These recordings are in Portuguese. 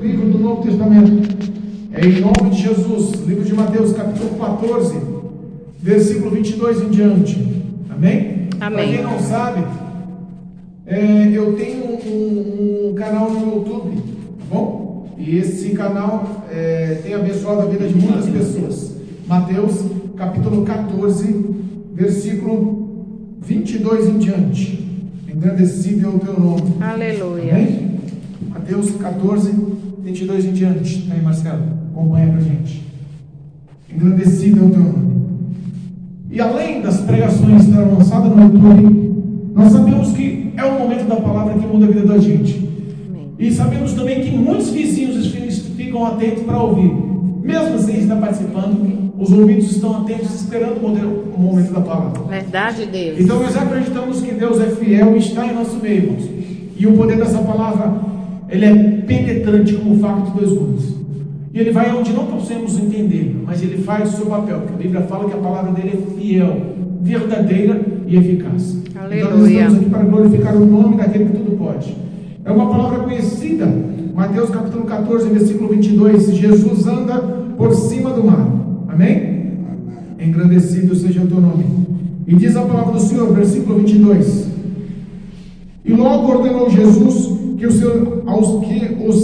Livro do Novo Testamento, em nome de Jesus, livro de Mateus, capítulo 14, versículo 22 em diante. Amém? Amém. Para quem não sabe, eu tenho um canal no YouTube, tá bom? E esse canal tem abençoado a vida de muitas pessoas. Mateus, capítulo 14, versículo 22 em diante. Engrandecido é o teu nome. Aleluia. Amém? Mateus 14, 22 em diante. Aí, Marcelo, acompanha pra gente. Engrandecido é o teu nome. E além das pregações que estão lançadas no YouTube, nós sabemos que é o momento da palavra que muda a vida da gente. Amém. E sabemos também que muitos vizinhos ficam atentos para ouvir. Mesmo sem estar participando, os ouvidos estão atentos, esperando o momento da palavra. Verdade, Deus. Então nós acreditamos que Deus é fiel e está em nosso meio, irmãos. E o poder dessa palavra, ele é penetrante como faca de dois gumes. E ele vai onde não possamos entender, mas ele faz o seu papel, porque a Bíblia fala que a palavra dele é fiel, verdadeira e eficaz. Aleluia. Então nós estamos aqui para glorificar o nome daquele que tudo pode. É uma palavra conhecida, Mateus capítulo 14, versículo 22, Jesus anda por cima do mar. Amém? Engrandecido seja o teu nome. E diz a palavra do Senhor, versículo 22. E logo ordenou Jesus que os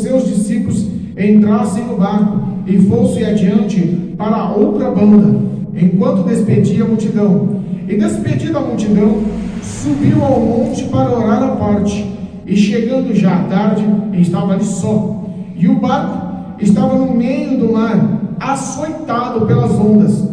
seus discípulos entrassem no barco e fossem adiante para outra banda, enquanto despedia a multidão. E despedida a multidão, subiu ao monte para orar à parte. E chegando já à tarde, estava ali só. E o barco estava no meio do mar, açoitado pelas ondas,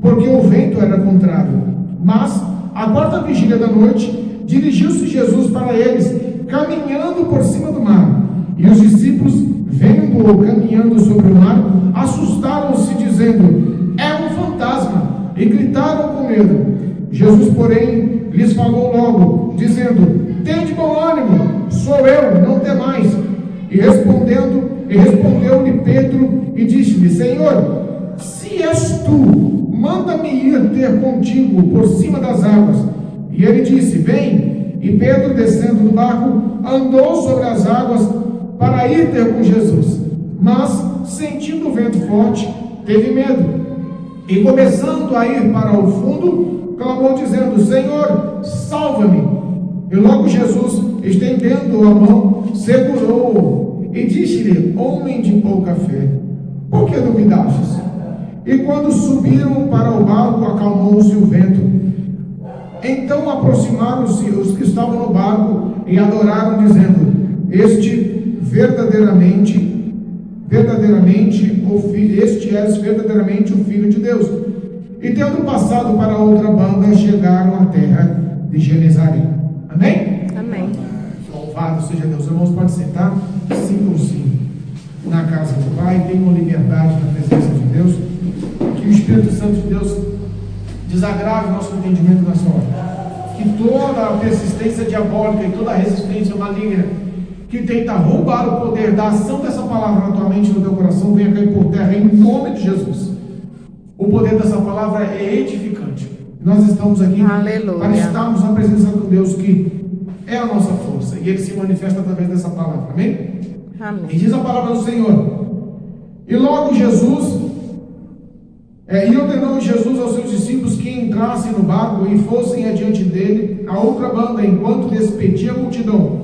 porque o vento era contrário. Mas, à quarta vigília da noite, dirigiu-se Jesus para eles, caminhando por cima do mar. E os discípulos, vendo-o caminhando sobre o mar, assustaram-se, dizendo: é um fantasma, e gritaram com medo. Jesus, porém, lhes falou logo, dizendo: tende bom ânimo, sou eu, não temais. E respondeu-lhe Pedro e disse-lhe: Senhor, se és tu, manda-me ir ter contigo por cima das águas. E ele disse: vem. E Pedro, descendo do barco, andou sobre as águas para ir ter com Jesus. Mas, sentindo o vento forte, teve medo. E começando a ir para o fundo, clamou dizendo: Senhor, salva-me. E logo Jesus, estendendo a mão, segurou-o e disse-lhe: homem de pouca fé, por que duvidastes? E quando subiram para o barco, acalmou-se o vento. Então aproximaram-se os que estavam no barco e adoraram, dizendo: este és verdadeiramente o Filho de Deus. E tendo passado para outra banda, chegaram à terra de Genezaré. Amém? Amém. Louvado seja Deus. Irmãos, pode sentar? Sintam-se na casa do Pai, tenham liberdade na presença de Deus. Que o Espírito Santo de Deus desagrave o nosso entendimento nessa hora. Que toda a persistência diabólica e toda a resistência maligna que tenta roubar o poder da ação dessa palavra na tua mente e no teu coração venha cair por terra em nome de Jesus. O poder dessa palavra é edificante. Nós estamos aqui Aleluia. para estarmos na presença do Deus que é a nossa força e Ele se manifesta através dessa palavra. Amém? Amém. E diz a palavra do Senhor: e logo e ordenou Jesus aos seus discípulos que entrassem no barco e fossem adiante dele a outra banda, enquanto despedia a multidão.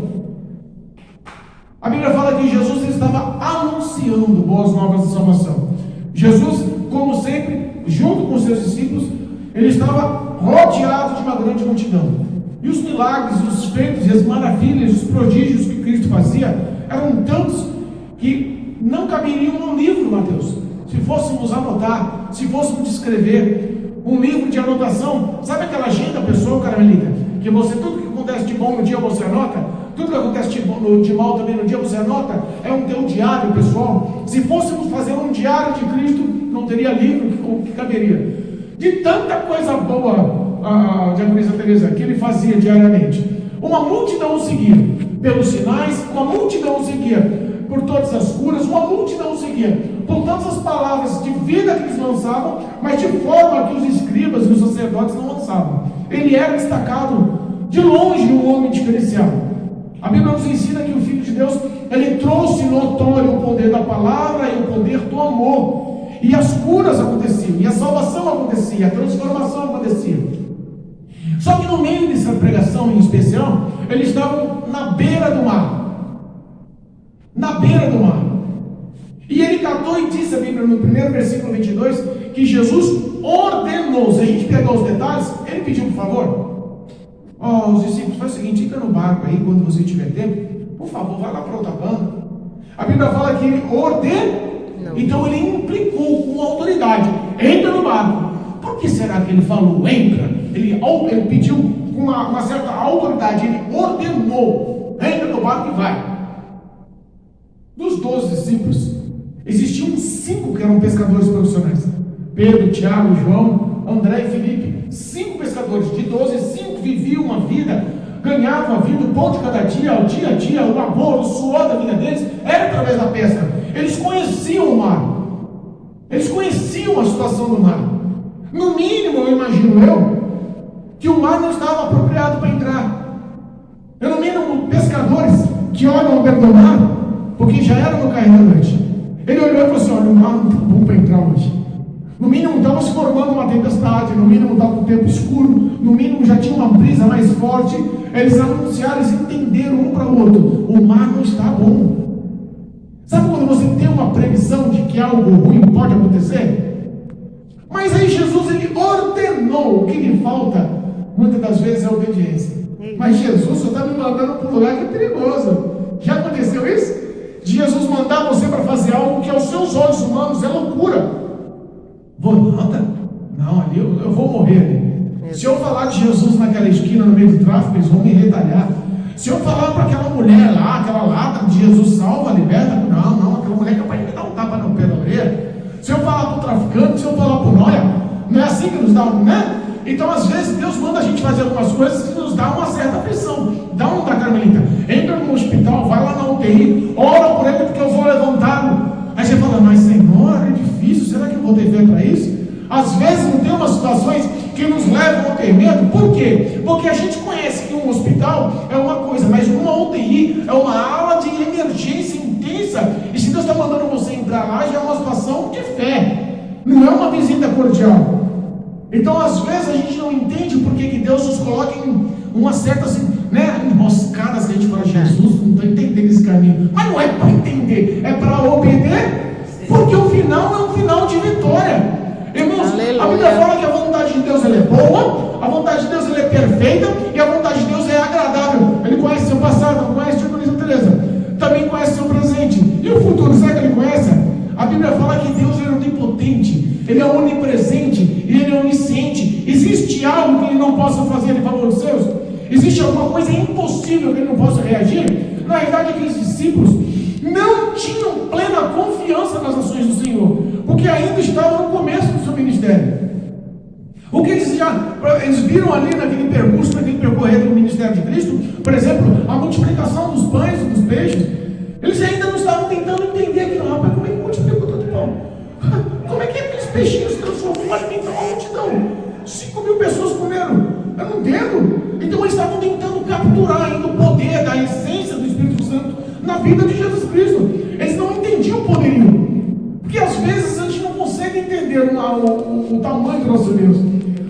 A Bíblia fala que Jesus estava anunciando boas novas de salvação. Jesus, como sempre, junto com os seus discípulos, ele estava rodeado de uma grande multidão. E os milagres, os feitos e as maravilhas, os prodígios que Cristo fazia eram tantos que não caberiam no livro, Mateus. Se fôssemos anotar, se fôssemos escrever um livro de anotação, sabe aquela agenda pessoal, Carmelita? Que você, tudo que acontece de bom no dia você anota, tudo que acontece de mal também no dia você anota, é um teu diário pessoal. Se fôssemos fazer um diário de Cristo, não teria livro que caberia. De tanta coisa boa, diaconisa Teresa, que ele fazia diariamente. Uma multidão o seguia, pelos sinais, uma multidão o seguia, por todas as curas, uma multidão o seguia, por todas as palavras de vida que eles lançavam, mas de forma que os escribas e os sacerdotes não lançavam. Ele era destacado, de longe, um homem diferenciado. A Bíblia nos ensina que o Filho de Deus, ele trouxe notório o poder da palavra e o poder do amor. E as curas aconteciam, e a salvação acontecia, a transformação acontecia. Só que no meio dessa pregação em especial, eles estavam na beira do mar. Na beira do mar. E ele catou e disse a Bíblia no primeiro versículo 22, que Jesus ordenou. Se a gente pegar os detalhes, ele pediu por favor. Os discípulos, faz o seguinte, fica no barco aí, quando você tiver tempo, por favor, vai lá para outra banda. A Bíblia fala que ele ordenou. Então ele implicou com autoridade. Entra no barco. Por que será que ele falou entra? Ele pediu com uma certa autoridade. Ele ordenou. Entra no barco e vai. Dos 12 discípulos, existiam 5 que eram pescadores profissionais. Pedro, Tiago, João, André e Felipe. 5 pescadores. De 12, 5 viviam uma vida, ganhavam a vida, o pão de cada dia, o dia a dia, o amor, o suor da vida deles, era através da pesca. Eles conheciam o mar. Eles conheciam a situação do mar. No mínimo, eu imagino que o mar não estava apropriado para entrar. No mínimo, pescadores que olham ao beira do mar, porque já era no cair da noite. Ele olhou e falou assim, olha, o mar não está bom para entrar hoje. No mínimo estava se formando uma tempestade, no mínimo estava um tempo escuro, no mínimo já tinha uma brisa mais forte. Eles anunciaram, eles entenderam um para o outro, o mar não está bom. Sabe quando você tem uma previsão de que algo ruim pode acontecer? Mas aí Jesus, ele ordenou. O que lhe falta, muitas das vezes, é obediência. Mas Jesus, você está me mandando para um lugar que é perigoso. Já aconteceu isso? De Jesus mandar você para fazer algo que aos seus olhos humanos é loucura. Vou nada? Não, ali eu vou morrer ali. Se eu falar de Jesus naquela esquina, no meio do tráfico, eles vão me retalhar. Se eu falar para aquela mulher lá, aquela lata de Jesus salva, liberta, não, aquela mulher que vai me dar um tapa no pé da orelha. Se eu falar para o traficante, se eu falar para o nóia, não é assim que nos dá, né? Então, às vezes, Deus manda a gente fazer algumas coisas que nos dá uma certa aflição. Dá um da Carmelita, entra no hospital, vai lá na UTI, ora por ele porque eu vou levantá-lo. Aí você fala, mas Senhor, é difícil, será que eu vou ter fé para isso? Às vezes não tem umas situações que nos levam a ter medo. Por quê? Porque a gente conhece que um hospital é uma coisa, mas uma UTI é uma ala de emergência intensa. E se Deus está mandando você entrar lá, já é uma situação de fé, não é uma visita cordial. Então, às vezes, a gente não entende por que Deus nos coloca em uma certa, enroscadas que a gente fala, Jesus, não estou entendendo esse caminho. Mas não é para entender, é para obedecer, porque o final é um final de vitória. Irmãos, aleluia. A Bíblia fala que a vontade de Deus ela é boa, a vontade de Deus ela é perfeita e a vontade de Deus é agradável. Ele conhece seu passado, não conhece tipo Luísa Tereza, também conhece seu presente e o futuro, sabe que ele conhece? A Bíblia fala que Deus é onipotente, ele é onipresente e ele é onisciente. Existe algo que ele não possa fazer em favor dos seus? Existe alguma coisa impossível que ele não possa reagir? Na realidade, aqueles discípulos não tinham plena confiança nas ações do Senhor, porque ainda estavam no começo do seu ministério. O que eles viram ali naquele percurso, naquele percorrer do ministério de Cristo, por exemplo, a multiplicação dos pães e dos peixes, eles ainda não estavam tentando entender aquilo. Rapaz, como é que multiplicou tanto pão? Como é que aqueles peixinhos se transformam em alimentam uma multidão? 5.000 pessoas comeram, eu não entendo. Então eles estavam tentando capturar ainda o poder da essência do Espírito Santo na vida de Jesus Cristo. Eles não entendiam o poderio, porque às vezes a gente não consegue entender o tamanho do nosso Deus.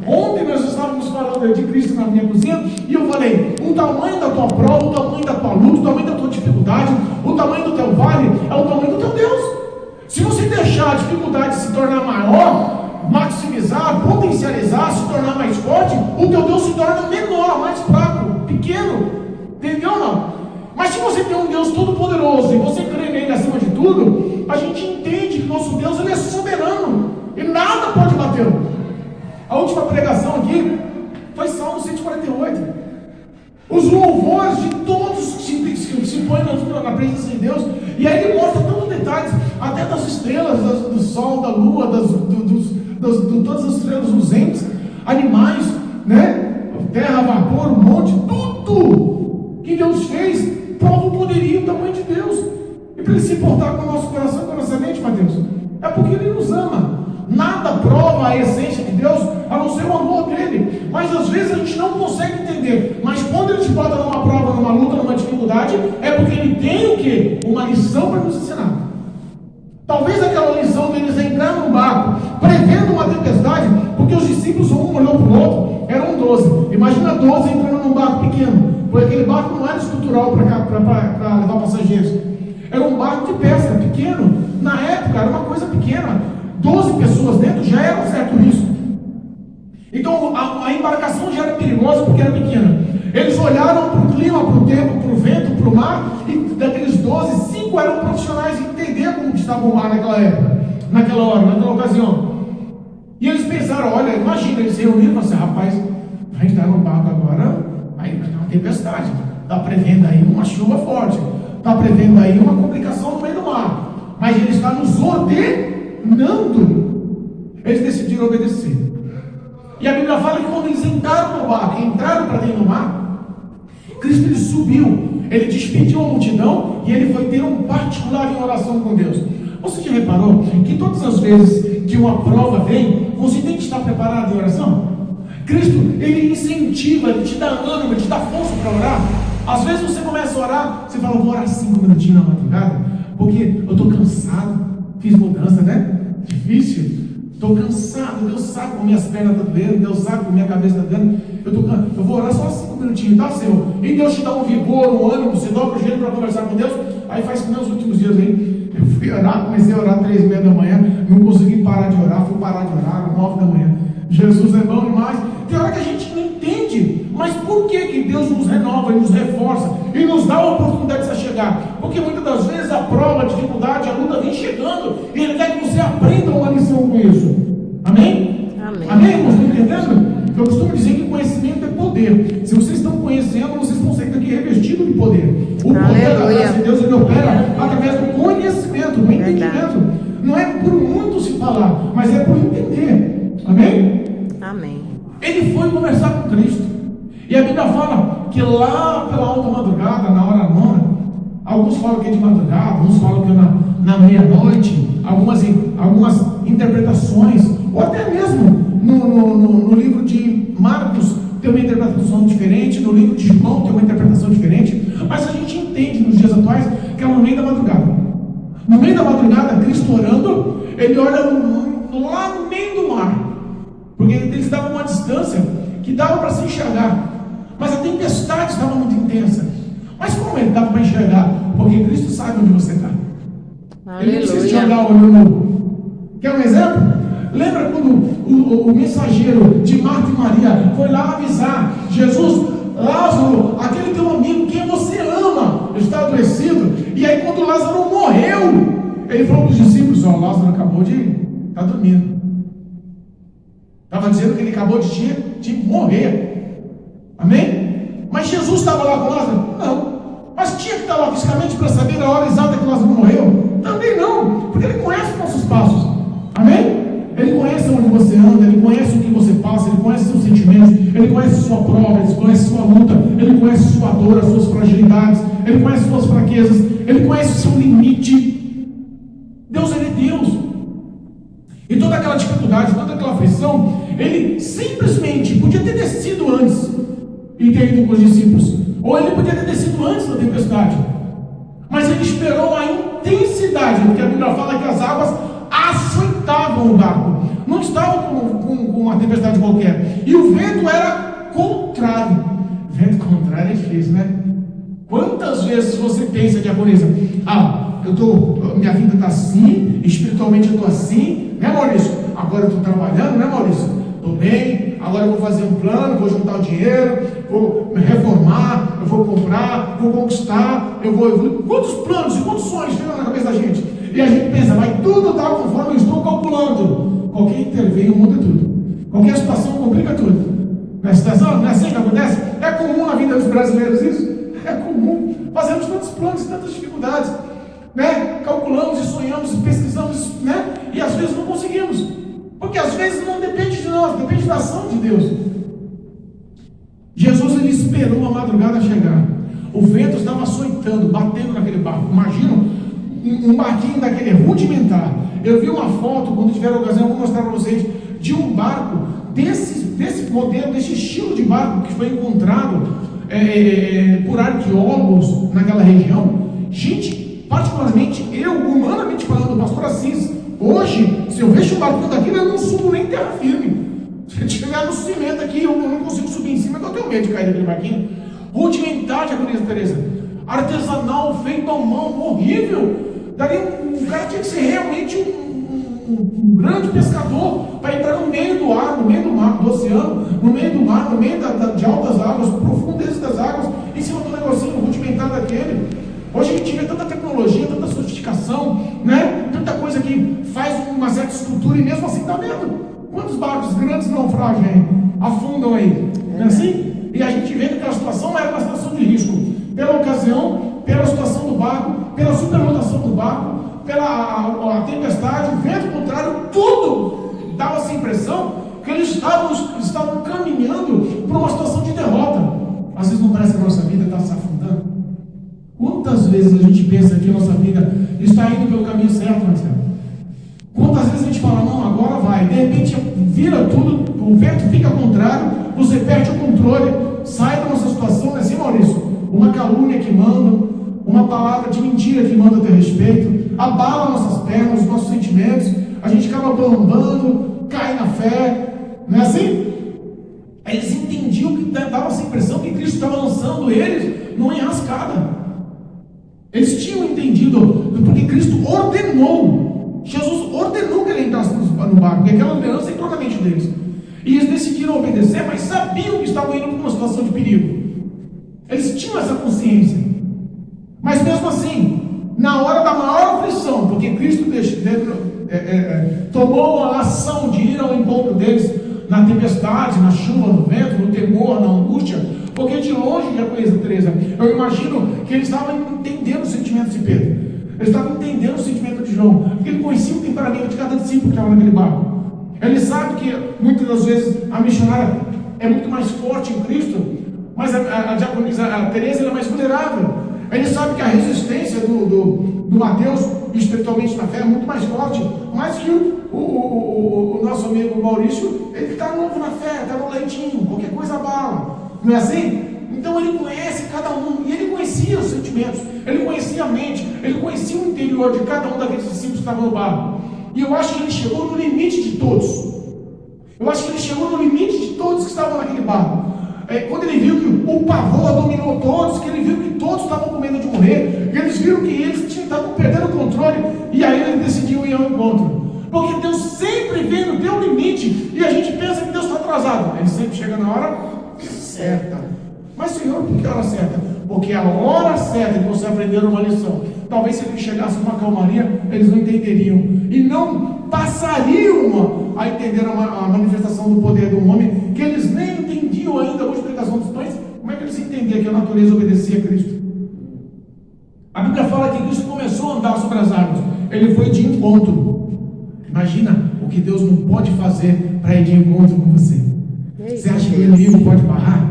Ontem nós estávamos falando de Cristo na minha cozinha e eu falei, o tamanho da tua prova, o tamanho da tua luta, o tamanho da tua dificuldade, o tamanho do teu vale é o tamanho do teu Deus. Se você deixar a dificuldade se tornar maior, maximizar, potencializar, se tornar mais forte, o teu Deus se torna menor, mais fraco, pequeno. Entendeu ou não? Mas se você tem um Deus todo-poderoso e você crê nele acima de tudo, a gente entende que nosso Deus ele é soberano e nada pode batê-lo. A última pregação aqui foi Salmo 148. Os louvores de todos que se põem na presença de Deus. E aí ele mostra tantos detalhes, até das estrelas, do sol, da lua, de todas as estrelas luzentes, animais, terra, vapor, um monte, tudo que Deus fez prova o poderio e o tamanho de Deus. E para ele se importar com o nosso coração, com a nossa mente, Mateus, é porque ele nos ama. Nada prova a essência de Deus a não ser o amor dele. Mas às vezes a gente não consegue entender. Mas quando ele te bota numa prova, numa luta, numa dificuldade, é porque ele tem o quê? Uma lição para nos ensinar. Talvez aquela lição deles entrar num barco, prevendo uma tempestade, porque os discípulos, um olhou para o outro, eram 12. Imagina 12 entrando num barco pequeno, porque aquele barco não era estrutural para levar passageiros. Era um barco de pesca, pequeno. Na época era uma coisa pequena. 12 pessoas dentro já era um certo risco. Então a embarcação já era perigosa porque era pequena. Eles olharam para o clima, para o tempo, para o vento, para o mar, e daqueles 12, 5 eram profissionais e entendiam como estava o mar naquela época, naquela hora, naquela ocasião. E eles pensaram, olha, imagina, eles se reuniram e falaram assim, rapaz, vai entrar no barco agora, aí vai ter uma tempestade, está prevendo aí uma chuva forte, está prevendo aí uma complicação no meio do mar, mas ele está nos ordenando. Eles decidiram obedecer. E a Bíblia fala que quando eles entraram no barco, entraram para dentro do mar, Cristo ele subiu, ele despediu a multidão e ele foi ter um particular em oração com Deus. Você já reparou que todas as vezes que uma prova vem, você tem que estar preparado em oração? Cristo, ele incentiva, ele te dá ânimo, ele te dá força para orar. Às vezes você começa a orar, você fala, vou orar 5 minutinhos na madrugada, porque eu estou cansado, fiz mudança, né? Difícil. Estou cansado, Deus sabe como minhas pernas estão doendo, Deus sabe como minha cabeça está doendo. Eu vou orar só 5 minutinhos, tá, Senhor? E Deus te dá um vigor, um ânimo, você dobra o jeito para conversar com Deus. Aí faz que nem os últimos dias aí. Eu fui orar, comecei a orar 3h30 da manhã, não consegui parar de orar, fui parar de orar às 9 da manhã. Jesus é bom demais. Tem hora que a gente não entende, mas por que Deus nos renova e nos reforça e nos dá a oportunidade de se chegar? Porque muitas das vezes a prova, a dificuldade, a luta vem chegando e Ele quer que você aprenda uma lição com isso. Amém? Amém. Amém, irmãos? Estão entendendo? Eu costumo dizer que conhecimento é poder. Se vocês estão conhecendo, vocês vão sair daqui revestidos de poder. O poder da graça de Deus, ele opera através do conhecimento, do entendimento. Não é por muito se falar, mas é por entender. Amém? Amém. Ele foi conversar com Cristo. E a Bíblia fala que lá pela alta madrugada, na hora nona, alguns falam que é de madrugada, uns falam que é na meia-noite, algumas interpretações, ou até mesmo no livro de Marcos tem uma interpretação diferente, no livro de João tem uma interpretação diferente, mas a gente entende nos dias atuais que é no meio da madrugada. No meio da madrugada, Cristo orando, ele olha lá no meio do mar, porque eles estavam uma distância que dava para se enxergar, mas a tempestade estava muito intensa. Mas como ele dava para enxergar? Porque Cristo sabe onde você está. Ele não precisa te olhar o olho nu. Quer um exemplo? Lembra quando o mensageiro de Marta e Maria foi lá avisar Jesus, Lázaro, aquele teu amigo, quem você ama, está adoecido. E aí quando Lázaro morreu, ele falou para os discípulos, Lázaro acabou de estar dormindo. Estava dizendo que ele acabou de morrer. Amém? Mas Jesus estava lá com Lázaro? Não. Mas tinha que estar lá fisicamente para saber a hora exata que Lázaro morreu? Também não, porque ele conhece os nossos passos. Amém? Ele conhece onde você anda, ele conhece o que você passa, ele conhece seus sentimentos, ele conhece sua prova, ele conhece sua luta, ele conhece sua dor, as suas fragilidades, ele conhece suas fraquezas, ele conhece o seu limite. Deus, ele é Deus. E toda aquela dificuldade, toda aquela aflição, ele simplesmente podia ter descido antes e ter ido com os discípulos, ou ele podia ter descido antes da tempestade, mas ele esperou a intensidade, porque a Bíblia fala que as águas açoitavam o barco, não estava com uma tempestade qualquer, e o vento era contrário. Vento contrário é difícil, né? Quantas vezes você pensa, diaconisa, minha vida está assim, espiritualmente eu estou assim, né, Maurício? Agora eu estou trabalhando, né, Maurício? Estou bem, agora eu vou fazer um plano, vou juntar o dinheiro, vou me reformar, eu vou comprar, vou conquistar, eu vou evoluir. Quantos planos e quantos sonhos ficam na cabeça da gente? E a gente pensa, vai tudo tal conforme eu estou calculando. Qualquer interveio muda tudo. Qualquer situação complica tudo. Não é situação? Não é assim que acontece? É comum na vida dos brasileiros isso? É comum. Fazemos tantos planos e tantas dificuldades, né? Calculamos e sonhamos e pesquisamos, né? E às vezes não conseguimos. Porque às vezes não depende de nós, depende da ação de Deus. Jesus, ele esperou a madrugada chegar. O vento estava açoitando, batendo naquele barco. Imagina um barquinho daquele rudimentar. Eu vi uma foto, quando tiver a ocasião, eu vou mostrar para vocês, de um barco desse modelo, desse estilo de barco que foi encontrado por arqueólogos naquela região. Gente, particularmente eu, humanamente falando, pastor Assis. Hoje, se eu vejo o barquinho daqui, eu não subo nem terra firme. Se eu estiver no cimento aqui, eu não consigo subir em cima, eu tenho medo de cair daquele barquinho. Rudimentar, Diaconisa Tereza, artesanal, feito à mão, horrível. Daria um cara tinha que ser realmente um grande pescador para entrar no meio do ar, no meio do mar, do oceano, no meio do mar, no meio de altas águas, profundezas das águas, em cima do negocinho rudimentar daquele. Hoje a gente vê tanta tecnologia, tanta sofisticação, né? Tanta coisa que faz uma certa estrutura e mesmo assim dá medo. Quantos barcos grandes naufragam aí, afundam aí, não é assim? E a gente vê que aquela situação era uma situação de risco, pela ocasião, pela situação do barco, pela superlotação do barco, pela a tempestade, o vento contrário, tudo dava essa impressão que eles estavam caminhando para uma situação de derrota. Às vezes não parece que a nossa vida está se afundando. Quantas vezes a gente pensa que a nossa vida está indo pelo caminho certo, Marcelo? Quantas vezes a gente fala, não, agora vai, de repente vira tudo, o vento fica contrário, você perde o controle, sai da nossa situação, não é assim, Maurício? Uma calúnia que manda, uma palavra de mentira que manda a teu respeito, abala nossas pernas, os nossos sentimentos, a gente acaba bambando, cai na fé, não é assim? Eles entendiam que dava essa impressão que Cristo estava lançando eles numa enrascada. Eles tinham entendido, porque Cristo ordenou, Jesus ordenou que ele entrasse no barco, porque aquela ordenança entrou na mente deles. E eles decidiram obedecer, mas sabiam que estavam indo para uma situação de perigo. Eles tinham essa consciência. Mas mesmo assim, na hora da maior aflição, porque Cristo tomou a ação de ir ao encontro deles na tempestade, na chuva, no vento, no temor, na angústia, porque de longe, Diaconisa Tereza, eu imagino que eles estavam entendendo o sentimento de Pedro, eles estavam entendendo o sentimento de João, porque ele conhecia o temperamento de cada discípulo que estava naquele barco. Ele sabe que muitas das vezes a missionária é muito mais forte em Cristo, mas a Diaconisa Tereza é mais vulnerável. Ele sabe que a resistência do Mateus, espiritualmente na fé, é muito mais forte, mas que o nosso amigo Maurício, ele está novo na fé, está no leitinho, qualquer coisa abala. Não é assim? Então ele conhece cada um, e ele conhecia os sentimentos, ele conhecia a mente, ele conhecia o interior de cada um daqueles discípulos que estavam no barco. E eu acho que ele chegou no limite de todos. Eu acho que ele chegou no limite de todos que estavam naquele barco. Quando ele viu que o pavor dominou todos, que ele viu que todos estavam com medo de morrer, que eles viram que eles estavam perdendo o controle, e aí ele decidiu ir ao encontro. Porque Deus sempre vem no teu limite, e a gente pensa que Deus está atrasado. Ele sempre chega na hora certa. Mas Senhor, por que a hora certa? Porque a hora certa que você aprender uma lição. Talvez se ele chegasse com uma calmaria, eles não entenderiam. E não passariam a entender a manifestação do poder do homem, que eles nem entendiam ainda a multiplicação dos pães. Como é que eles entendiam que a natureza obedecia a Cristo? A Bíblia fala que Cristo começou a andar sobre as águas. Ele foi de encontro. Imagina o que Deus não pode fazer para ir de encontro com você. Você acha que o inimigo pode barrar?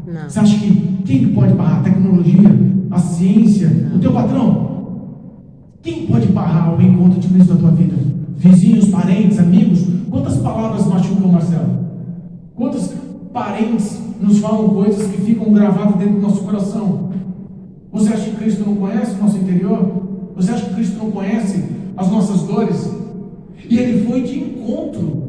Não. Você acha que quem pode barrar? A tecnologia, a ciência, o teu patrão? Quem pode barrar o encontro de Cristo na tua vida? Vizinhos, parentes, amigos? Quantas palavras machucam, Marcelo? Quantos parentes nos falam coisas que ficam gravadas dentro do nosso coração? Você acha que Cristo não conhece o nosso interior? Você acha que Cristo não conhece as nossas dores? E ele foi de encontro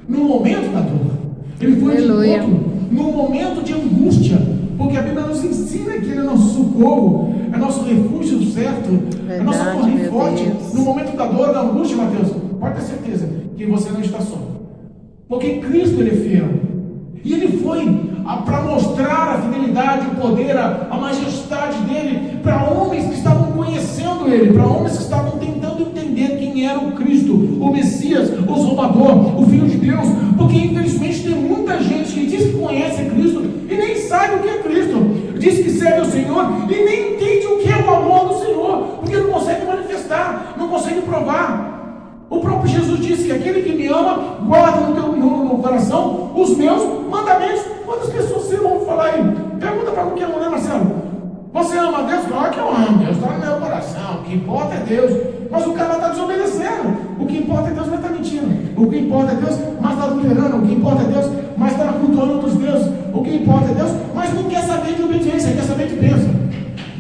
no momento da dor. Ele foi de encontro no momento de angústia, porque a Bíblia nos ensina que ele é nosso socorro, é nosso refúgio certo, é nossa torre forte. No momento da dor, da angústia, Mateus, pode ter certeza que você não está só, porque Cristo ele é fiel, e ele foi para mostrar a fidelidade, o poder, a majestade dele para homens que estavam conhecendo ele, para homens que estavam tentando entender quem era o Cristo, o Messias, o Salvador, o Filho de Deus, porque infelizmente tem muita gente que diz que conhece Cristo e nem sabe o que é Cristo, diz que serve ao Senhor e nem entende o que é o amor do Senhor, porque não consegue manifestar, não consegue provar. O próprio Jesus disse que aquele que me ama, guarda no coração os meus mandamentos. Quantas pessoas você ouve falar aí? Pergunta para qualquer um, né, Marcelo? Você ama Deus? Claro que eu amo, Deus está no meu coração, o que importa é Deus. Mas o cara está desobedecendo. O que importa é Deus, mas está mentindo. O que importa é Deus, mas está adulterando. O que importa é Deus, mas está cultuando outros deuses. O que importa é Deus, mas não quer saber de obediência, quer saber de bênção.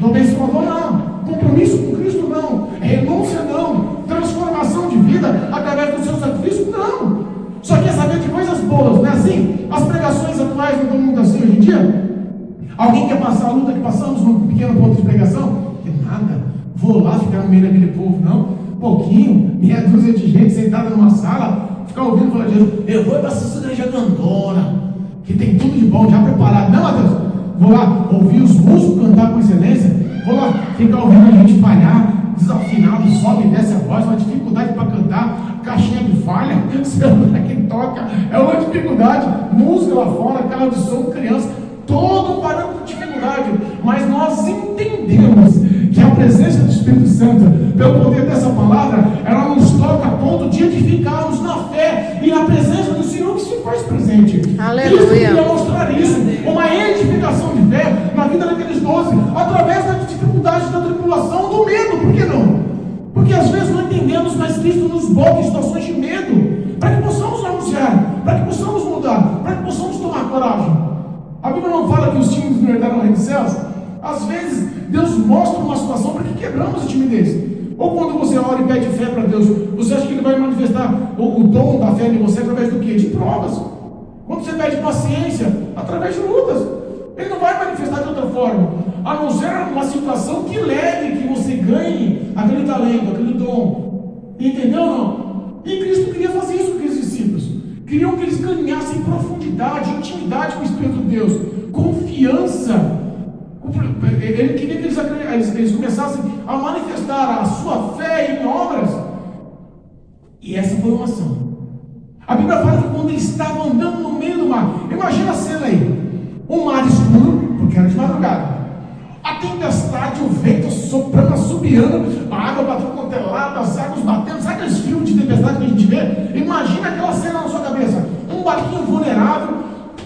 Não bênção não. Compromisso com Cristo não. Renúncia não. Transformação muito assim hoje em dia? Alguém quer passar a luta que passamos num pequeno ponto de pregação? Que nada, vou lá ficar no meio daquele povo, não. Pouquinho, meia dúzia de gente sentada numa sala, ficar ouvindo falar de Jesus. Eu vou para essa igreja grandona, que tem tudo de bom, já preparado. Não, Mateus, vou lá ouvir os músicos cantar com excelência, vou lá ficar ouvindo a gente falhar, desafinado, sobe e desce a voz, uma dificuldade para cantar, caixinha de falha, celular que toca, é uma dificuldade, música lá fora, carro de som, criança, todo parando de dificuldade, mas nós entendemos que a presença do Espírito Santo, pelo poder dessa palavra, ela nos toca a ponto de edificarmos na fé e na presença do Senhor que se faz presente. Aleluia. Cristo queria mostrar isso, uma edificação de fé na vida daqueles 12, através das dificuldades da tribulação, do medo, por que não? Porque às vezes não entendemos, mas Cristo nos bota em situações de medo, para que possamos anunciar, para que possamos mudar, para que possamos tomar coragem. A Bíblia não fala que os tímidos não herdaram o reino dos céus? Às vezes Deus mostra uma situação para que quebramos a timidez. Ou quando você ora e pede fé para Deus, você acha que Ele vai manifestar o dom da fé em você através do quê? De provas. Quando você pede paciência, através de lutas. Ele não vai manifestar de outra forma, a não ser uma situação que leve, que você ganhe aquele talento, aquele dom. Entendeu ou não? E Cristo queria fazer isso com aqueles discípulos. Queriam que eles ganhassem profundidade, intimidade com o Espírito de Deus, confiança. Ele queria que eles começassem a manifestar a sua fé em obras. E essa foi uma ação. A Bíblia fala que quando eles estavam andando no meio do mar, imagina a cena aí, um mar escuro, porque era de madrugada, a tempestade, o vento soprando, assobiando, a água batendo quanto é lado, as águas batendo, sabe aqueles filmes de tempestade que a gente vê? Imagina aquela cena na sua cabeça, um barquinho vulnerável,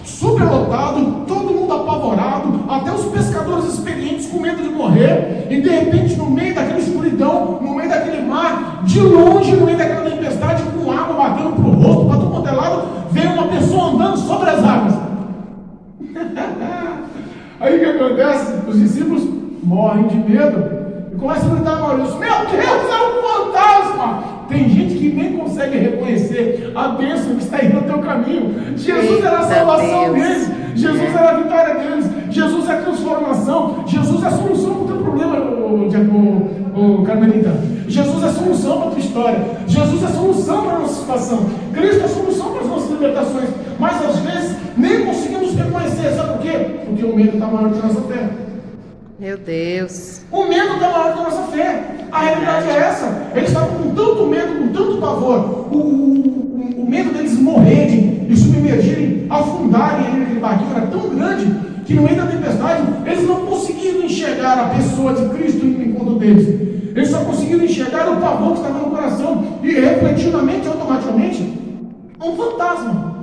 superlotado, todo mundo apavorado, até os pescadores experientes com medo de morrer, e de repente no meio daquela escuridão, no meio daquele mar, de longe, no meio daquela tempestade, com água batendo pro rosto, para todo quanto é lado, vem uma pessoa andando sobre as águas. Aí o que acontece? Os discípulos morrem de medo e começam a gritar: Maurício, meu Deus, é um fantasma! Tem gente que nem consegue reconhecer a bênção que está aí no teu caminho. Jesus era a salvação deles, Jesus era a vitória deles, Jesus é a transformação, Jesus é a solução para o teu problema, Carmelita. Jesus é a solução para a tua história, Jesus é a solução para a nossa situação, Cristo é a solução para as nossas libertações. Mas às vezes nem conseguimos reconhecer, sabe por quê? Porque o medo está maior que a nossa fé. Meu Deus. O medo está maior que a nossa fé. A realidade é essa. Eles estavam com tanto medo, com tanto pavor. O medo deles morrerem e submergirem, afundarem ali naquele barquinho era tão grande que no meio da tempestade eles não conseguiram enxergar a pessoa de Cristo no encontro deles. Eles só conseguiram enxergar o pavor que estava no coração e refletiu na mente automaticamente um fantasma.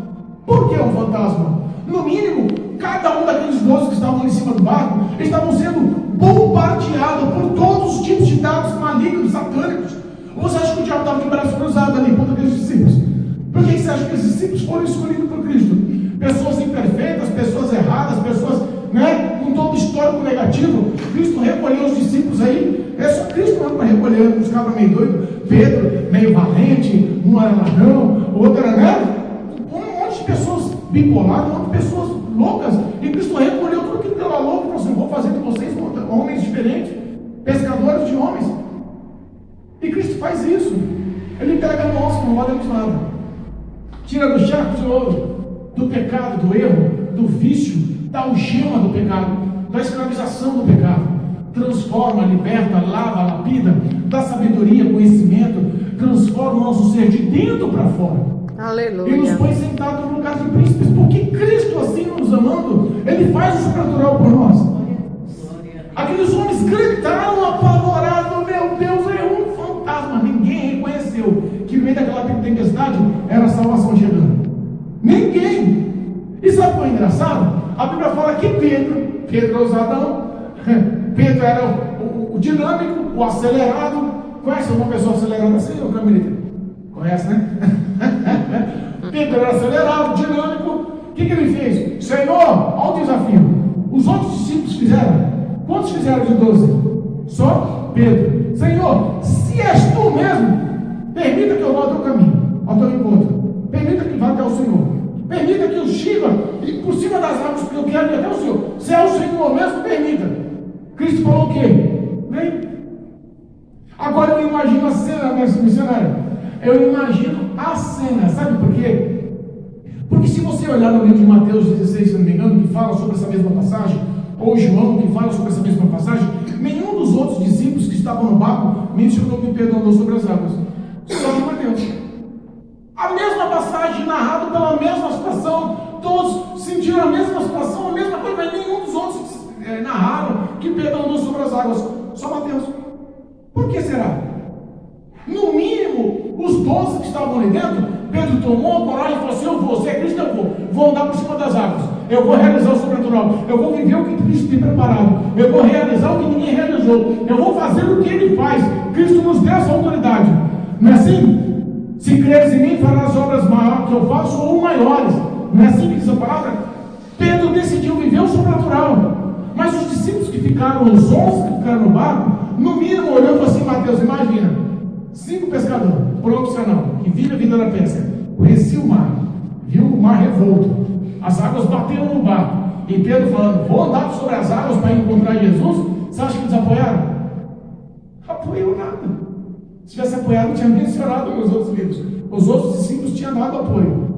Por que um fantasma? No mínimo, cada um daqueles 12 que estavam em cima do barco, eles estavam sendo bombardeados por todos os tipos de dados malignos, satânicos. Ou você acha que o diabo estava de braço cruzado ali contra aqueles discípulos? Por que você acha que esses discípulos foram escolhidos por Cristo? Pessoas imperfeitas, pessoas erradas, pessoas, com todo histórico negativo. Cristo recolheu os discípulos aí. É só Cristo mesmo para recolher. Uns cabras meio doidos, Pedro meio valente, um era ladrão, o outro era, um monte de pessoas bipolares, um monte de pessoas loucas. E Cristo recolheu tudo aquilo que era louco e falou assim: vou fazer de vocês homens diferentes, pescadores de homens. E Cristo faz isso. Ele pega nós, não valemos nada, tira do charco de ouro, do pecado, do erro, do vício, da algema do pecado, da escravização do pecado, transforma, liberta, lava, lapida, dá sabedoria, conhecimento, transforma o nosso ser de dentro para fora. Aleluia. E nos põe sentados no lugar de príncipes, porque Cristo, assim nos amando, Ele faz o sobrenatural por nós. Aqueles homens gritaram apavorados: meu Deus, é um fantasma. Ninguém reconheceu que no meio daquela tempestade era a salvação chegando. Ninguém. E sabe o que é engraçado? A Bíblia fala que Pedro é ousadão, Pedro era o dinâmico, o acelerado. Conhece uma pessoa acelerada assim, ô Carmelita? Conhece, né? Pedro era acelerado, dinâmico. O que ele fez? Senhor, olha o desafio. Os outros discípulos fizeram. Quantos fizeram de 12? Só Pedro. Senhor, se és tu mesmo, permita que eu vá ao teu caminho, ao teu encontro. Permita que vá até o Senhor. Permita que eu siga por cima das águas, porque eu Eu imagino a cena, sabe por quê? Porque se você olhar no livro de Mateus 16, se não me engano, que fala sobre essa mesma passagem, ou João, que fala sobre essa mesma passagem, nenhum dos outros discípulos que estavam no barco mencionou que Pedro andou sobre as águas. Só em Mateus. A mesma passagem, narrada pela mesma situação, todos sentiram a mesma situação, a mesma coisa, mas nenhum dos outros narraram que Pedro andou sobre as águas. Só Mateus. Por que será? No mínimo, os 12 que estavam ali dentro, Pedro tomou a coragem e falou assim: eu vou, se é Cristo eu vou andar por cima das águas, eu vou realizar o sobrenatural, eu vou viver o que Cristo tem preparado, eu vou realizar o que ninguém realizou, eu vou fazer o que Ele faz. Cristo nos deu essa autoridade, não é assim? Se creres em mim, farás obras maiores que eu faço ou maiores, não é assim que diz a palavra? Pedro decidiu viver o sobrenatural, mas os discípulos que ficaram, os 11 que ficaram no barco, no mínimo olhou e falou assim: Mateus, imagina, 5 pescadores, profissional, que vive a vida da pesca, conhecia o mar, viu o mar revolto, as águas bateram no barco, e Pedro falando: vou andar sobre as águas para encontrar Jesus. Você acha que eles apoiaram? Apoiou nada. Se tivesse apoiado, não tinha mencionado nos outros livros. Os outros discípulos tinham dado apoio.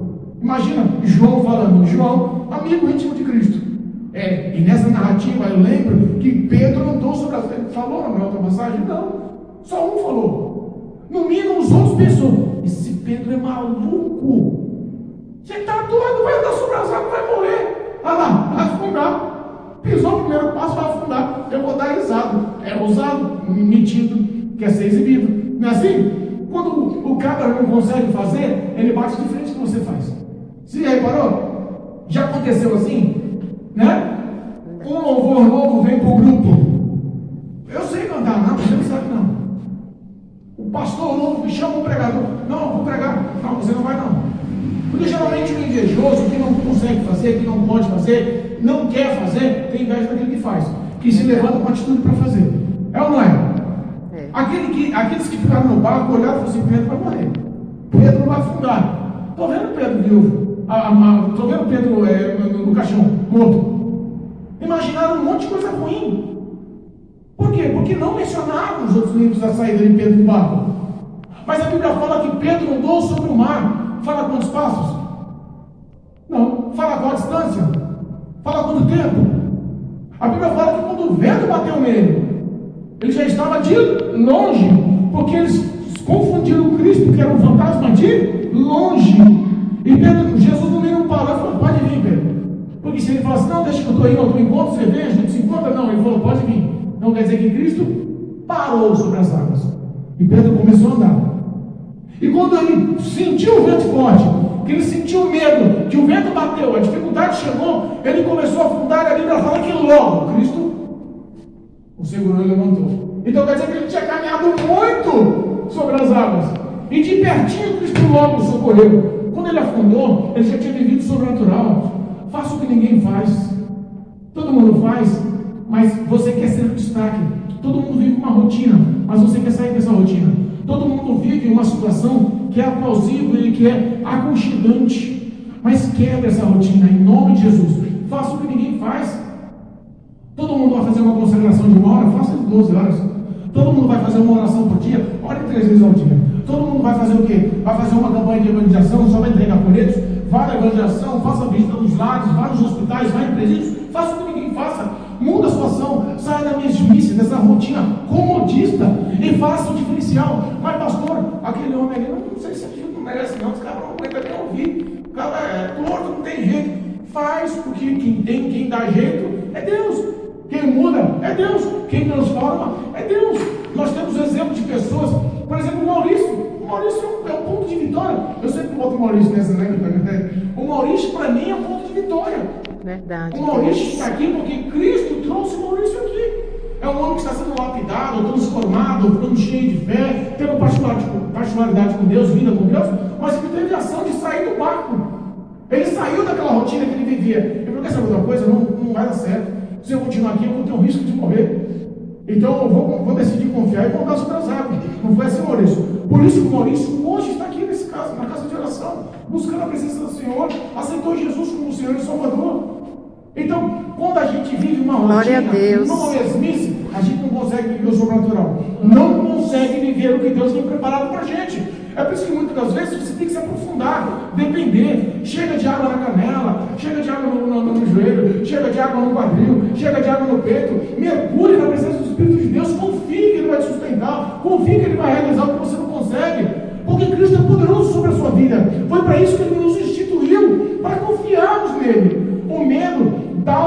Imagina João falando, João, amigo íntimo de Cristo. E nessa narrativa eu lembro que Pedro andou sobre as águas. Falou na outra passagem? Não, só um falou. No mínimo os outros pensou: esse Pedro é maluco, você está doido, vai andar sobre as águas, vai morrer. Ah lá, vai afundar. Pisou o primeiro passo, vai afundar. Eu vou dar risada. É ousado, metido, quer ser exibido. Não é assim? Quando o cara não consegue fazer, ele bate de frente com você faz. Você reparou? Já aconteceu assim? Né? Um louvor novo vem para o grupo. Eu sei cantar, não, você não sabe não. O pastor novo me chama um pregador. Não, vou pregar. Não, você não vai não. Porque geralmente o invejoso, que não consegue fazer, que não pode fazer, não quer fazer, tem inveja daquele que faz, que se levanta com atitude para fazer. É ou não é? Aqueles que ficaram no barco olharam e falaram assim: Pedro vai morrer, Pedro vai afundar. Estou vendo Pedro viúvo, estou vendo Pedro no caixão, morto. Imaginaram um monte de coisa ruim. Por quê? Porque não mencionaram os outros livros a saída de Pedro do barco. Mas a Bíblia fala que Pedro andou sobre o mar. Fala quantos passos? Não. Fala qual a distância? Fala quanto tempo? A Bíblia fala que quando o vento bateu nele, ele já estava de longe, porque eles confundiram Cristo, que era um fantasma, de longe. E Pedro, Jesus no meio parou e falou: pode vir, Pedro. Porque se ele falasse: não, deixa que eu estou indo ao teu encontro, você vem, a gente se encontra, não. Ele falou: pode vir. Então quer dizer que Cristo parou sobre as águas. E Pedro começou a andar. E quando ele sentiu o vento forte, que ele sentiu medo, que o vento bateu, a dificuldade chegou, ele começou a afundar. E a Bíblia fala que logo Cristo o segurou e levantou. Então quer dizer que ele tinha caminhado muito sobre as águas, e de pertinho Cristo logo o socorreu. Quando ele afundou, ele já tinha vivido sobrenatural. Faça o que ninguém faz. Todo mundo faz, mas você quer ser o destaque. Todo mundo vive uma rotina, mas você quer sair dessa rotina. Todo mundo vive uma situação que é aplausível e que é aconchegante, mas quebra essa rotina em nome de Jesus. Faça o que ninguém faz. Todo mundo vai fazer uma consagração de 1 hora, faça de 12 horas. Todo mundo vai fazer uma oração por dia, ore 3 vezes ao dia. Todo mundo vai fazer o quê? Vai fazer uma campanha de evangelização, só vai entregar folhetos, vá na evangelização, faça visita nos lares, vá nos hospitais, vá em presídios, faça o que ninguém faça. Muda a sua ação, saia da mesmice, dessa rotina comodista e faça o diferencial. Mas pastor, aquele homem ali, não sei se aquilo não merece não, esse cara não aguenta nem ouvir, o cara é torto, não tem jeito. Faz, porque quem dá jeito é Deus. Quem muda é Deus. Quem transforma é Deus. Nós temos exemplo de pessoas, por exemplo, o Maurício. O Maurício é um ponto de vitória. Eu sempre boto o Maurício nessa, né? O Maurício, para mim, é um ponto de vitória. Verdade. O Maurício está aqui porque Cristo trouxe o Maurício aqui. É um homem que está sendo lapidado, transformado, ficando cheio de fé, tendo particularidade com Deus, vida com Deus, mas ele teve a ação de sair do barco. Ele saiu daquela rotina que ele vivia. Eu falei: quer saber outra coisa? Não vai dar certo. Se eu continuar aqui, eu vou ter um risco de morrer. Então eu vou decidir confiar e voltar sobre as águas. Não foi assim, Maurício. Por isso que o Maurício hoje está aqui nesse caso, na casa de oração, buscando a presença do Senhor, aceitou Jesus como Senhor e Salvador. Então, quando a gente vive uma rotina, uma mesmice, a gente não consegue viver o sobrenatural. Não consegue viver o que Deus tem preparado para a gente. É por isso que muitas das vezes você tem que se aprofundar, depender. Chega de água na canela, chega de água no joelho, chega de água no quadril, chega de água no peito. Mergulhe na presença do Espírito de Deus, confie que Ele vai te sustentar, confie que Ele vai realizar o que você não consegue, porque Cristo é poderoso sobre a sua vida. Foi para isso que Ele nos instituiu, para confiarmos nele. O medo dá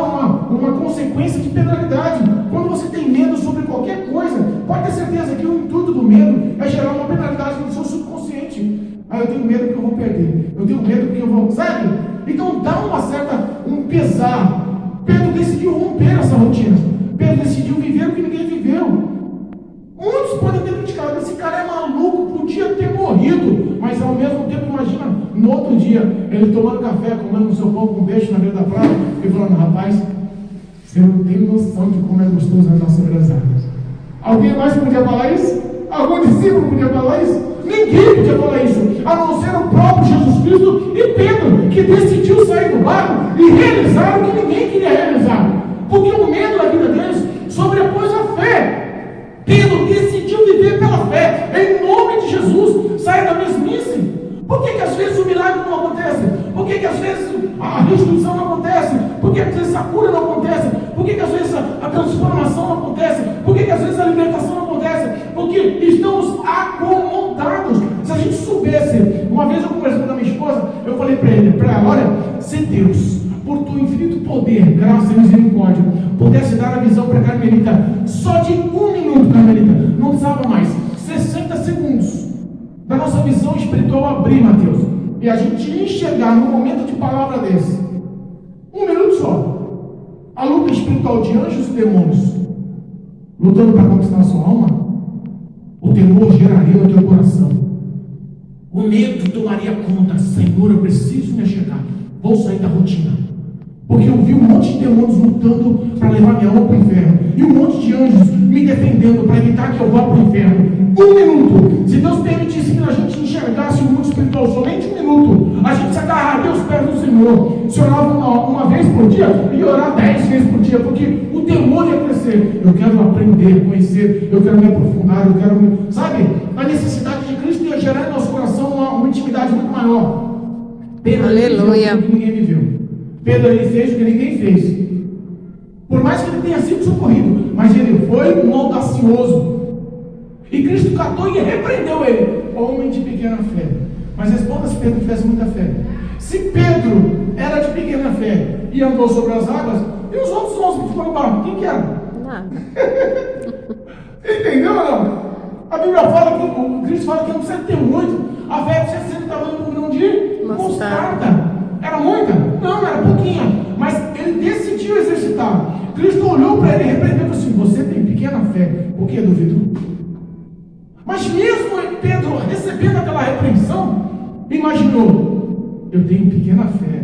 uma consequência de penalidade. Quando você tem medo sobre qualquer coisa, pode ter certeza que o intuito do medo é gerar uma penalidade no seu subconsciente. Eu tenho medo porque eu vou perder, eu tenho medo porque eu vou, sabe? Então dá um pesar. Pedro decidiu romper essa rotina. Pedro decidiu viver o que ninguém viveu. Muitos podem ter criticado, esse cara é maluco, podia ter morrido, mas ao mesmo tempo, imagina, no outro dia, ele tomando café, comendo o seu pão com beijo na beira da praia, e falando, rapaz, você não tem noção de como é gostoso andar sobre as águas. Alguém mais podia falar isso? Algum discípulo podia falar isso? Ninguém podia falar isso, a não ser o próprio Jesus Cristo e Pedro, que decidiu sair do barco e realizar o que ninguém queria realizar, porque o medo da vida deles sobrepôs a fé. Pedro decidiu viver pela fé, em nome de Jesus, sai da mesmice. Por que às vezes o milagre não acontece? Por que às vezes a restituição não acontece? Por que às vezes a cura não acontece? Por que às vezes a transformação não acontece? Por que às vezes a libertação não acontece? Porque estamos acomodados. Se a gente soubesse, uma vez eu conversando com a minha esposa, eu falei para ela, olha, se Deus, por teu infinito poder, graça e misericórdia, pudesse dar a visão para a Carmelita, só de 1 minuto, Carmelita, não precisava mais, 60 segundos, da nossa visão espiritual abrir, Mateus, e a gente enxergar no momento de palavra desse, 1 minuto só, a luta espiritual de anjos e demônios, lutando para conquistar a sua alma, o temor geraria no teu coração, o medo tomaria conta. Senhor, eu preciso me enxergar, vou sair da rotina, porque eu vi um monte de demônios lutando para levar minha alma para o inferno, e um monte de anjos me defendendo para evitar que eu vá para o inferno. 1 minuto, se Deus permitisse que a gente enxergasse o mundo espiritual somente 1 minuto, a gente se agarraria aos pés do Senhor, se orava uma vez por dia, e orar 10 vezes por dia, porque o temor ia crescer. Eu quero aprender, conhecer, eu quero me aprofundar, eu quero, sabe, a necessidade de Cristo ia gerar em nosso coração uma intimidade muito maior. Pedro, aleluia, que ninguém viveu. Pedro, ele fez o que ninguém fez, por mais que ele tenha sido socorrido, mas ele foi um audacioso, e Cristo catou e repreendeu ele, homem de pequena fé. Mas responda se Pedro tivesse muita fé. Se Pedro era de pequena fé e andou sobre as águas, e os outros 11 que ficou no barco, quem que era? Nada. Entendeu ou não? A Bíblia fala que, o Cristo fala que não precisa ter muito, a fé precisa ser do tamanho de um grão de mostarda. Era muita? Não, era pouquinha, mas ele decidiu exercitar. Cristo olhou para ele e repreendeu e falou assim, você tem pequena fé, por que duvidou? Mas mesmo Pedro recebendo aquela repreensão, imaginou, eu tenho pequena fé,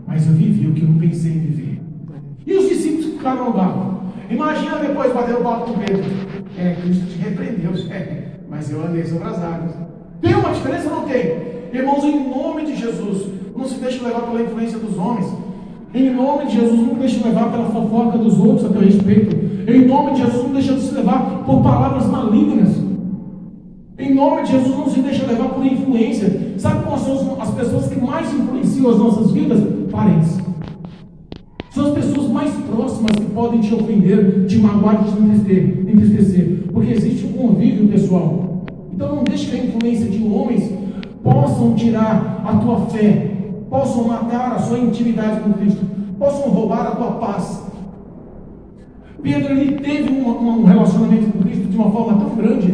mas eu vivi o que eu não pensei em viver. E os discípulos ficaram no barco. Imagina depois bater o barco com Pedro. Cristo te repreendeu, mas eu andei sobre as águas. Tem uma diferença ou não tem? Irmãos, em nome de Jesus, não se deixe levar pela influência dos homens. Em nome de Jesus, não deixe levar pela fofoca dos outros a teu respeito. Em nome de Jesus, não deixe de se levar por palavras malignas. Em nome de Jesus, não se deixe levar por influência. Sabe quais são as pessoas que mais influenciam as nossas vidas? Parentes. São as pessoas mais próximas que podem te ofender, te magoar, te entristecer. Porque existe um convívio pessoal. Então não deixe que a influência de homens possam tirar a tua fé, possam matar a sua intimidade com Cristo, possam roubar a tua paz. Pedro, ele teve um relacionamento com Cristo de uma forma tão grande,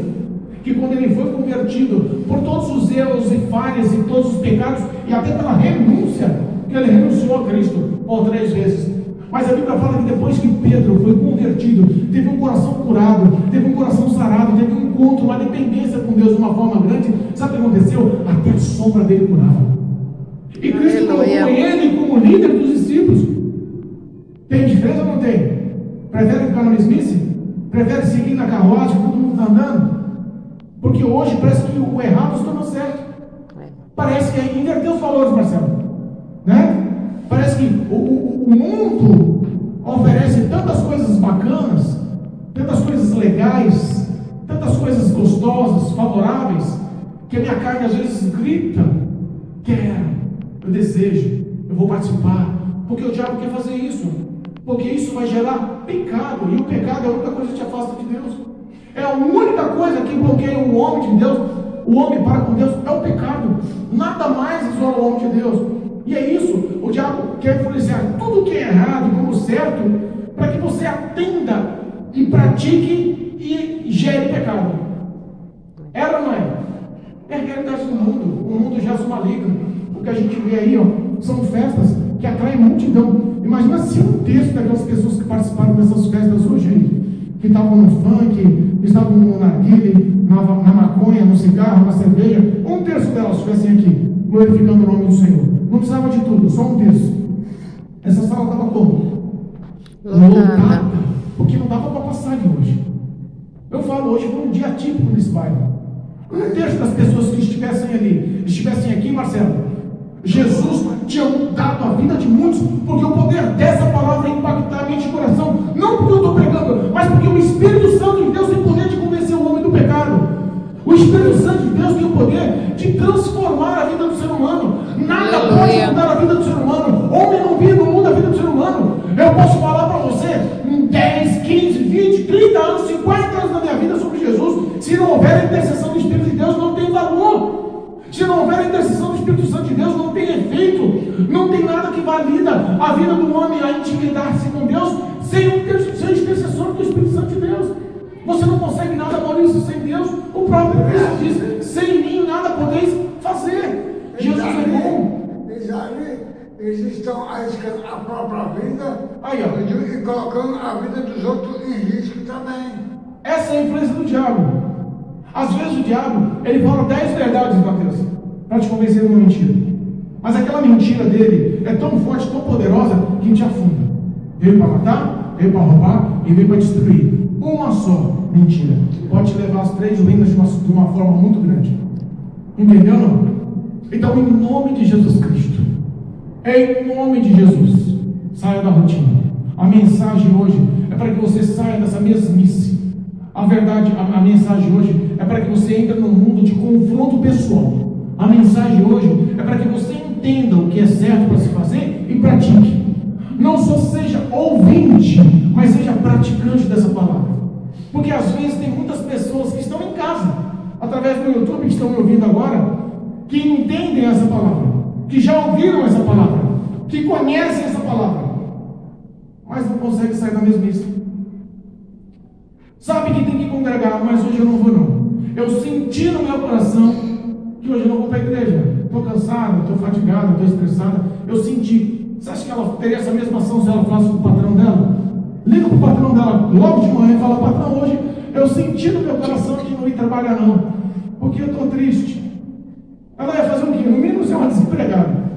que quando ele foi convertido, por todos os erros e falhas e todos os pecados, e até pela renúncia, que ele renunciou a Cristo por 3 vezes. Mas a Bíblia fala que depois que Pedro foi convertido, teve um coração curado, teve um coração sarado, teve um encontro, uma dependência com Deus de uma forma grande. Sabe o que aconteceu? Até a sombra dele curava. E Cristo colocou ele como líder dos discípulos. Tem diferença ou não tem? Prefere ficar na mesmice? Prefere seguir na carruagem, todo mundo está andando? Porque hoje parece que o errado se tornou certo. Parece que inverteu os valores, Marcelo, né? Parece que o mundo oferece tantas coisas bacanas, tantas coisas legais, tantas coisas gostosas, favoráveis, que a minha carne às vezes grita, quero, eu desejo, eu vou participar, porque o diabo quer fazer isso, porque isso vai gerar pecado, e o pecado é a única coisa que te afasta de Deus, é a única coisa que bloqueia o homem de Deus, o homem para com Deus, é o pecado, nada mais isola o homem de Deus, e é isso, o diabo quer influenciar tudo que é errado como certo, para que você atenda e pratique e gere pecado. Era ou não é? É a realidade do mundo. O mundo já é maligno. O que a gente vê aí, ó, são festas que atraem multidão. Imagina se um terço daquelas pessoas que participaram dessas festas hoje aí, que estavam no funk, que estavam no narguile, na maconha, no cigarro, na cerveja, um terço delas estivessem aqui, glorificando o nome do Senhor. Não precisava de tudo, só um terço. Essa sala estava como? Lotada. Porque não dava para passar de hoje. Eu falo, hoje foi um dia típico nesse bairro. Um terço das pessoas que estivessem aqui, Marcelo, Jesus tinha mudado a vida de muitos, porque o poder dessa palavra impactar a mente e o coração, não porque eu estou pregando, mas porque o Espírito Santo de Deus tem o poder de convencer o homem do pecado. O Espírito Santo de Deus tem o poder de transformar a vida do ser humano. Nada pode mudar a vida do ser humano. Homem não vive, não muda a vida do ser humano. Eu posso falar para você em 10, 15, 20, 30 anos, 50 anos da minha vida sobre Jesus. Se não houver a intercessão do Espírito de Deus, não tem valor. Se não houver a intercessão do Espírito Santo de Deus, não tem efeito. Não tem nada que valida a vida do homem a intimidar-se com Deus sem o intercessor do Espírito Santo de Deus. Você não consegue nada, Maurício, sem Deus. O próprio Cristo diz: sem mim nada podeis fazer. Jesus é bom. Eles estão arriscando a própria vida aí, ó, e colocando a vida dos outros em risco também. Essa é a influência do diabo. Às vezes o diabo, ele fala 10 verdades, Mateus, para te convencer de uma mentira. Mas aquela mentira dele é tão forte, tão poderosa, que te afunda. Veio para matar, veio para roubar e veio para destruir. Uma só mentira pode te levar às 3 ruínas de uma forma muito grande. Entendeu ou não? Então, em nome de Jesus Cristo, em nome de Jesus, saia da rotina. A mensagem hoje é para que você saia dessa mesmice. A verdade, a mensagem hoje é para que você entre no mundo de confronto pessoal. A mensagem hoje é para que você entenda o que é certo para se fazer e pratique. Não só seja ouvinte, mas seja praticante dessa palavra. Porque às vezes tem muitas pessoas que estão em casa, através do YouTube, que estão me ouvindo agora, que entendem essa palavra, que já ouviram essa palavra, que conhecem essa palavra, mas não conseguem sair da mesmice. Sabe que tem que congregar, mas hoje eu não vou não. Eu senti no meu coração que hoje eu não vou para a igreja. Estou cansado, estou fatigado, estou estressada. Eu senti. Você acha que ela teria essa mesma ação se ela falasse com o patrão dela? Liga para o patrão dela logo de manhã e fala: patrão, hoje eu senti no meu coração que não ia trabalhar não, porque eu estou triste. Ela ia fazer o quê? No mínimo ser uma desempregada.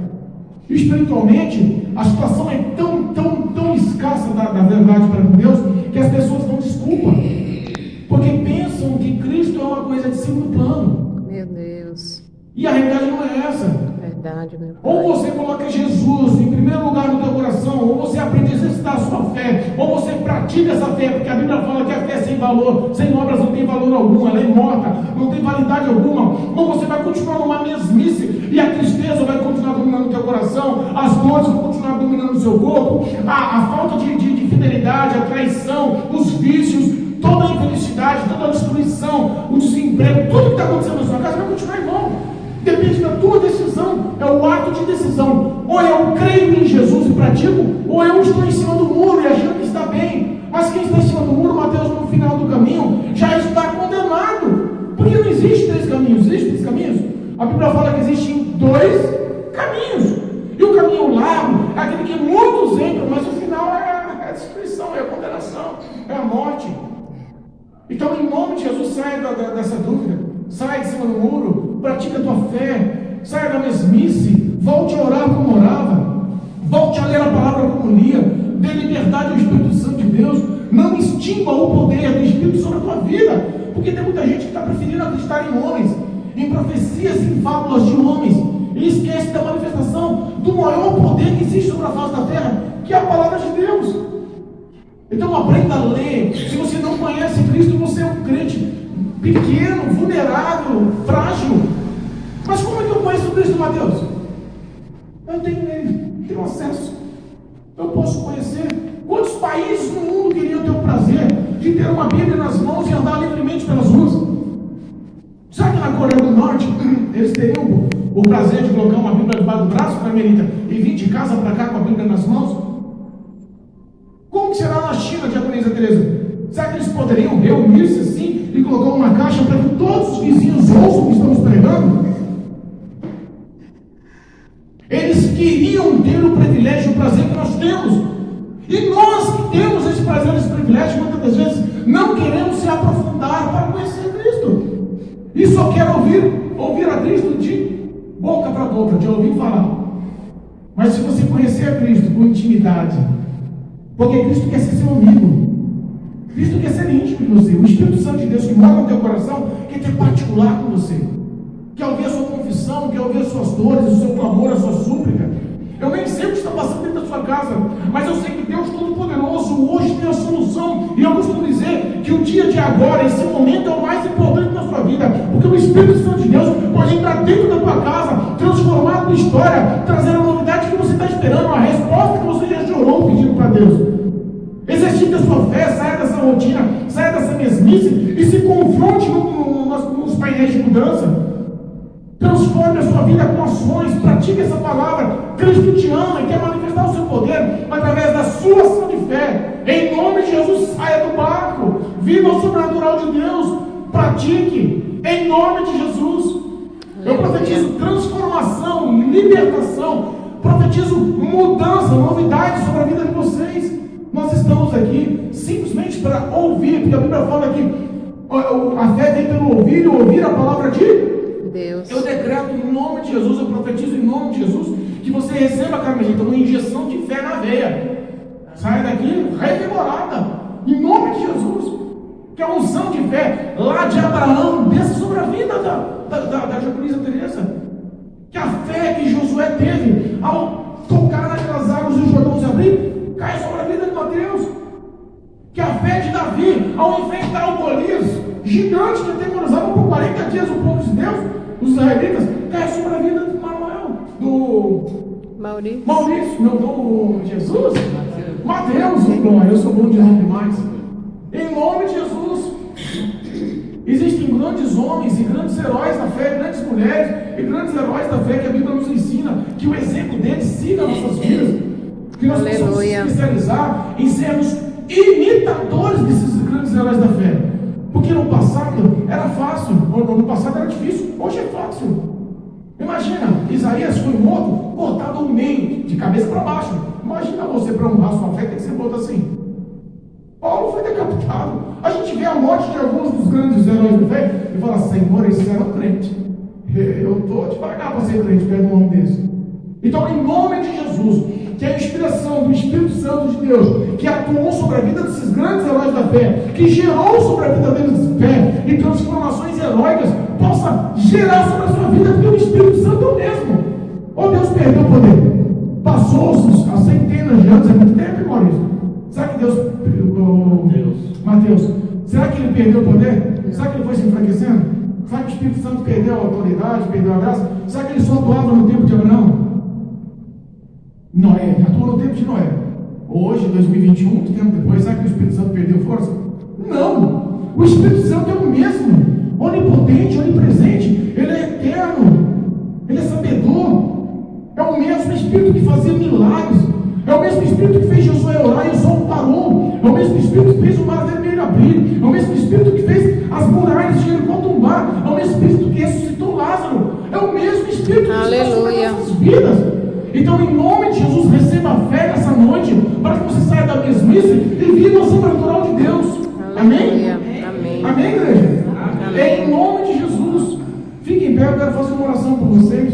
Espiritualmente, a situação é tão escassa da verdade para com Deus, que as pessoas dão desculpa, porque pensam que Cristo é uma coisa de segundo plano. Meu Deus. E a realidade não é essa. Verdade, meu Pai. Ou você coloca Jesus em primeiro lugar no teu coração, ou você aprende a exercitar a sua fé, ou você pratica essa fé, porque a Bíblia fala que a fé é sem valor, sem obras não tem valor algum, ela é morta, não tem validade alguma. Ou você vai continuar numa mesmice, e a tristeza vai continuar dominando o teu coração, as dores vão continuar dominando o seu corpo, a falta de fidelidade, a traição, os vícios, toda a infelicidade, toda a destruição, o desemprego, tudo que está acontecendo na sua casa vai continuar igual. Depende da tua decisão, é o ato de decisão. Ou eu creio em Jesus e pratico, ou eu estou em cima do muro e achando que está bem. Mas quem está em cima do muro, Mateus, no final do caminho, já está condenado. Porque não existe 3 caminhos, existe 3 caminhos? A Bíblia fala que existem 2 caminhos. E o caminho largo é aquele que muitos entram, mas o final é a destruição, é a condenação, é a morte. Então, em nome de Jesus, saia dessa dúvida. Sai de cima do muro, pratica a tua fé, saia da mesmice, volte a orar como orava, volte a ler a palavra como lia, dê liberdade ao Espírito Santo de Deus, não extinga o poder do Espírito sobre a tua vida, porque tem muita gente que está preferindo acreditar em homens, em profecias, em fábulas de homens, e esquece da manifestação do maior poder que existe sobre a face da terra, que é a palavra de Deus. Então aprenda a ler. Se você não conhece Cristo, você é um crente pequeno, vulnerável, frágil. Cristo, Mateus? Eu tenho acesso. Eu posso conhecer. Quantos países no mundo queriam ter o prazer de ter uma Bíblia nas mãos e andar livremente pelas ruas? Será que na Coreia do Norte eles teriam o prazer de colocar uma Bíblia debaixo do braço, Carmelita, e vir de casa para cá com a Bíblia nas mãos? Como que será na China, Diaconisa Teresa? Será que eles poderiam reunir-se assim e colocar uma caixa para que todos os vizinhos ouçam o que estamos pregando? Eles queriam ter o privilégio e o prazer que nós temos. E nós que temos esse prazer, esse privilégio, muitas das vezes não queremos se aprofundar para conhecer Cristo. E só quero ouvir a Cristo de boca para boca, de ouvir falar. Mas se você conhecer a Cristo com intimidade, porque Cristo quer ser seu amigo, Cristo quer ser íntimo de você, o Espírito Santo de Deus que mora no teu coração quer ter particular com você, quer ouvir a sua confissão, quer ouvir as suas dores, o seu clamor, a sua súplica. Eu nem sei o que está passando dentro da sua casa, mas eu sei que Deus Todo-Poderoso hoje tem a solução. E eu costumo dizer que o dia de agora, esse momento é o mais importante na sua vida, porque o Espírito Santo de Deus pode entrar dentro da tua casa, transformar a tua história, trazer a novidade que você está esperando, a resposta que você já chorou pedindo para Deus. Exercite a sua fé, saia dessa rotina, saia dessa mesmice e se confronte nos painéis de mudança. Transforme a sua vida com ações, pratique essa palavra. Cristo te ama e quer manifestar o seu poder através da sua ação de fé. Em nome de Jesus, saia do barco, viva o sobrenatural de Deus, pratique, em nome de Jesus. Eu profetizo transformação, libertação, profetizo mudança, novidade sobre a vida de vocês. Nós estamos aqui simplesmente para ouvir, porque a Bíblia fala que a fé vem pelo ouvir e ouvir a palavra de Deus. Eu decreto em nome de Jesus, eu profetizo em nome de Jesus, que você receba, Carmelita, uma injeção de fé na veia. Sai daqui revigorada, em nome de Jesus. Que a unção de fé lá de Abraão desça sobre a vida da Diaconisa Teresa. Que a fé que Josué teve ao tocar naquelas águas do Jordão se abrir, cai sobre a vida de Mateus. Que a fé de Davi, ao enfrentar o Golias, gigante que atemorizava por 40 dias o povo de Deus, os israelitas, cai sobre a vida de Manuel, do Maurício, não, do Jesus, Mateus, eu sou bom de nome demais. Em nome de Jesus. Existem grandes homens e grandes heróis da fé, grandes mulheres e grandes heróis da fé que a Bíblia nos ensina, que o exemplo deles siga nossas vidas, que nós possamos nos especializar em sermos imitadores desses grandes heróis da fé. Porque no passado era fácil, no passado era difícil, hoje é fácil. Imagina, Isaías foi morto, cortado ao meio, de cabeça para baixo. Imagina você, para honrar sua fé, tem que ser morto assim. Paulo foi decapitado. A gente vê a morte de alguns dos grandes heróis da fé e fala: Senhor, esses eram crentes. Eu estou devagar para ser crente perto de um homem desse. Então, em nome de Jesus, que a inspiração do Espírito Santo de Deus, que atuou sobre a vida desses grandes heróis da fé, que gerou sobre a vida deles fé e transformações heróicas, possa gerar sobre a sua vida, porque o Espírito Santo é o mesmo. Ou Deus perdeu o poder? Passou-se há centenas de anos, é muito tempo, Maurício. Será que Deus, Mateus, será que ele perdeu o poder? Será que ele foi se enfraquecendo? Será que o Espírito Santo perdeu a autoridade, perdeu a graça? Será que ele só atuava no tempo de Abraão? Noé, atuou no tempo de Noé. Hoje, 2021, muito tempo depois, será que o Espírito Santo perdeu força? Não! O Espírito Santo é o mesmo, onipotente, onipresente, ele é eterno, ele é sabedor, é o mesmo Espírito que fazia milagres, é o mesmo Espírito que fez Josué orar e o sol parou, é o mesmo Espírito que fez o mar vermelho abrir, é o mesmo Espírito que fez as muralhas de Jericó tombar, é o mesmo Espírito que ressuscitou Lázaro, é o mesmo Espírito que está sobre nossas vidas. Então, em nome de Jesus, receba a fé nessa noite, para que você saia da mesmice e viva o sobrenatural de Deus. Amém? Amém. Amém, igreja? Amém. Em nome de Jesus. Fiquem em pé, eu quero fazer uma oração por vocês.